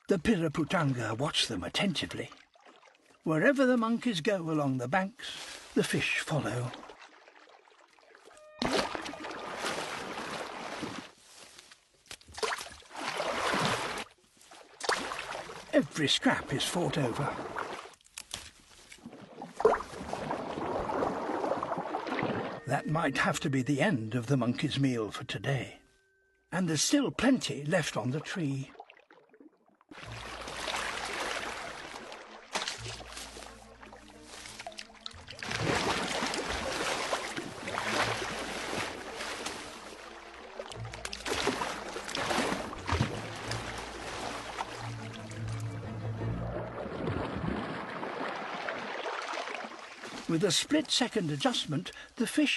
The Piraputanga watch them attentively. Wherever the monkeys go along the banks, the fish follow. Every scrap is fought over. That might have to be the end of the monkey's meal for today. And there's still plenty left on the tree. With a split-second adjustment, the fish